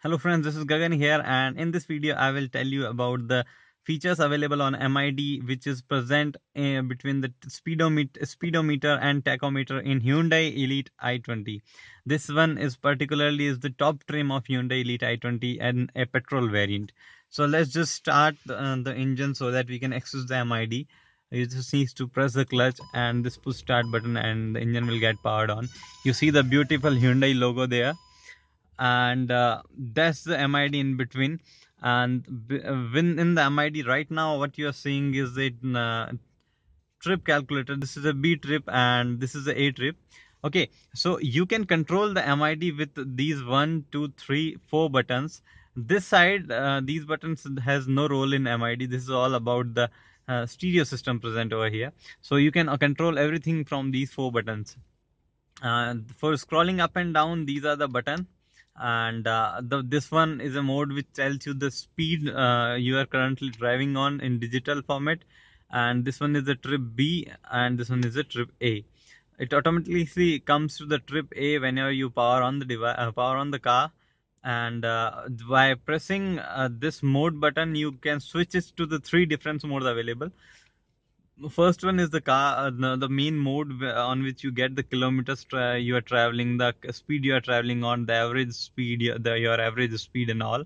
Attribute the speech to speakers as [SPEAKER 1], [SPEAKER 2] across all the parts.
[SPEAKER 1] Hello friends, this is Gagan here, and in this video I will tell you about the features available on MID which is present between the speedometer and tachometer in Hyundai Elite i20. This one is particularly is the top trim of Hyundai Elite i20 and a petrol variant. So let's just start the engine so that we can access the MID. You just need to press the clutch and this push start button and the engine will get powered on. You see the beautiful Hyundai logo there, and that's the MID in between. And when in the MID right now, what you are seeing is a trip calculator. This is a B trip and this is a A trip. Okay, so you can control the MID with these 1, 2, 3, 4 buttons. This side, these buttons has no role in MID. This is all about the stereo system present over here. So you can control everything from these 4 buttons. For scrolling up and down, these are the button, and this one is a mode which tells you the speed you are currently driving on in digital format, and this one is the trip B and this one is the trip A. It automatically comes to the trip A whenever you power on the device, power on the car, and by pressing this mode button you can switch it to the 3 different modes available. First one is the car, the main mode on which you get the kilometers you are traveling, the speed you are traveling on, the average speed, your average speed and all.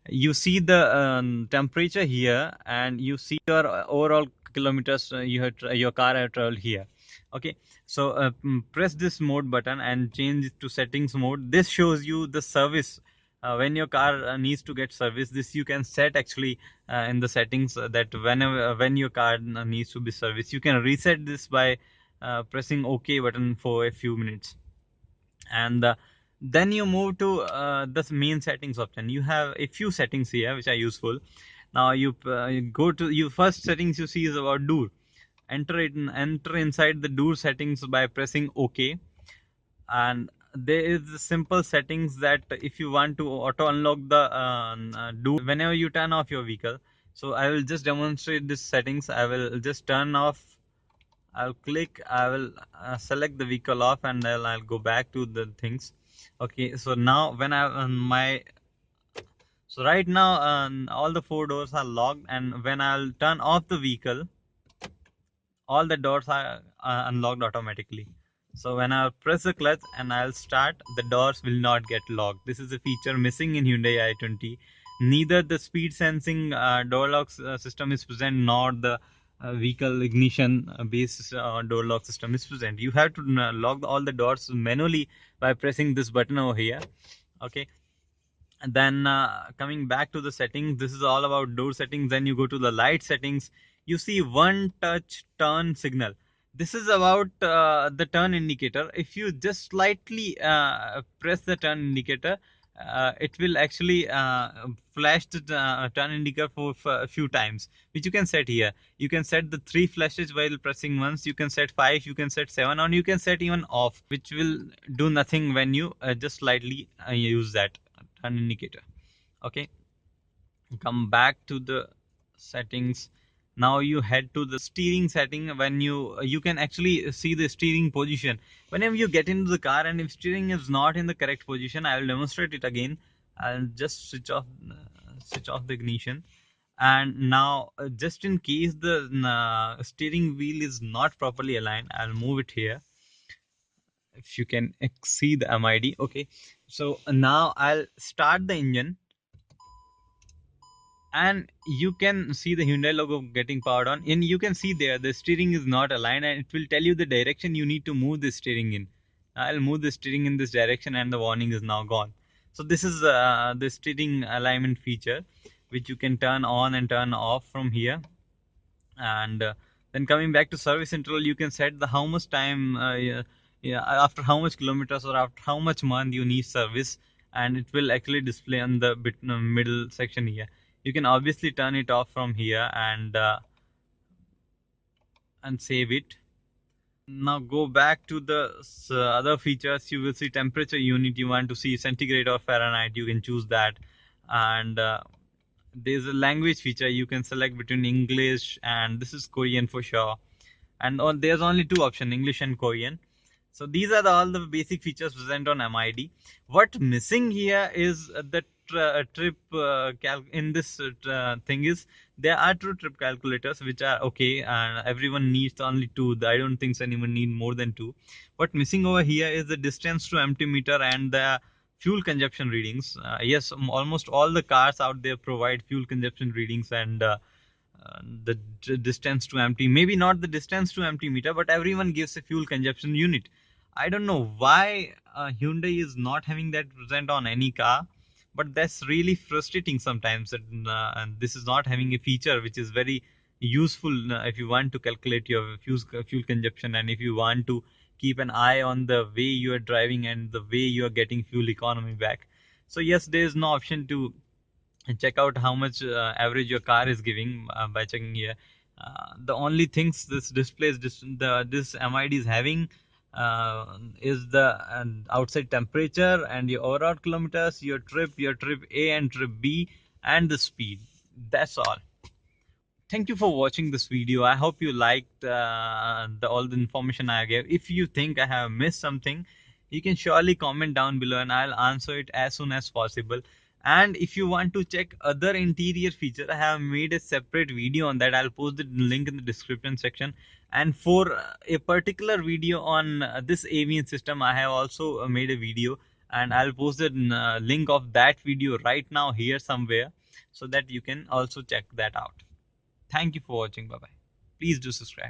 [SPEAKER 1] You see the temperature here, and you see your overall kilometers your car have traveled here. Okay, so press this mode button and change it to settings mode. This shows you the service. When your car needs to get service, this you can set actually in the settings, that whenever when your car needs to be serviced, you can reset this by pressing OK button for a few minutes. And then you move to the main settings option. You have a few settings here which are useful. Now you go to your first settings. You see is about door. Enter inside the door settings by pressing OK. And there is the simple settings that if you want to auto unlock the door whenever you turn off your vehicle. So I will just demonstrate this settings. I will just turn off. I'll click, I will select the vehicle off, and I'll go back to the things. Okay, so now when I my so right now all the 4 doors are locked, and when I'll turn off the vehicle, all the doors are unlocked automatically. So when I press the clutch and I'll start, the doors will not get locked. This is a feature missing in Hyundai i20. Neither the speed sensing door lock system is present, nor the vehicle ignition based door lock system is present. You have to lock all the doors manually by pressing this button over here. Okay, and then coming back to the settings, this is all about door settings. Then you go to the light settings. You see one touch turn signal. This is about the turn indicator. If you just slightly press the turn indicator, it will actually flash the turn indicator for a few times, which you can set here. You can set the 3 flashes while pressing once. You can set 5, you can set 7, or you can set even off, which will do nothing when you just slightly use that turn indicator. Okay, come back to the settings. Now you head to the steering setting. When you can actually see the steering position whenever you get into the car, and if steering is not in the correct position, I will demonstrate it again. I'll just switch off the ignition. And now just in case the steering wheel is not properly aligned, I'll move it here. If you can see the MID. Okay, so now I'll start the engine, and you can see the Hyundai logo getting powered on, and you can see there the steering is not aligned, and it will tell you the direction you need to move the steering in. I'll move the steering in this direction, and the warning is now gone. So this is the steering alignment feature, which you can turn on and turn off from here. And then coming back to service interval, you can set the how much time yeah, after how much kilometers or after how much month you need service, and it will actually display on the middle section here. You can obviously turn it off from here and save it. Now go back to the other features. You will see temperature unit. You want to see centigrade or Fahrenheit, you can choose that. And there's a language feature. You can select between English, and this is Korean for sure. And there's only 2 options, English and Korean. So these are all the basic features present on MID. What missing here is the trip in this thing is there are two trip calculators which are okay, and everyone needs only two. I don't think anyone need more than two. What missing over here is the distance to empty meter and the fuel consumption readings. Yes, almost all the cars out there provide fuel consumption readings and the distance to empty, maybe not the distance to empty meter, but everyone gives a fuel consumption unit. I don't know why Hyundai is not having that present on any car, but that's really frustrating sometimes that and this is not having a feature which is very useful if you want to calculate your fuel consumption, and if you want to keep an eye on the way you are driving and the way you are getting fuel economy back. So yes, there is no option to and check out how much average your car is giving by checking here. The only things this displays this MID is having is the outside temperature and your overall kilometers, your trip A and trip B, and the speed. That's all. Thank you for watching this video. I hope you liked all the information I gave. If you think I have missed something, you can surely comment down below and I'll answer it as soon as possible. And if you want to check other interior features, I have made a separate video on that. I'll post the link in the description section. And for a particular video on this avian system, I have also made a video, and I'll post the link of that video right now here somewhere, so that you can also check that out. Thank you for watching. Bye bye. Please do subscribe.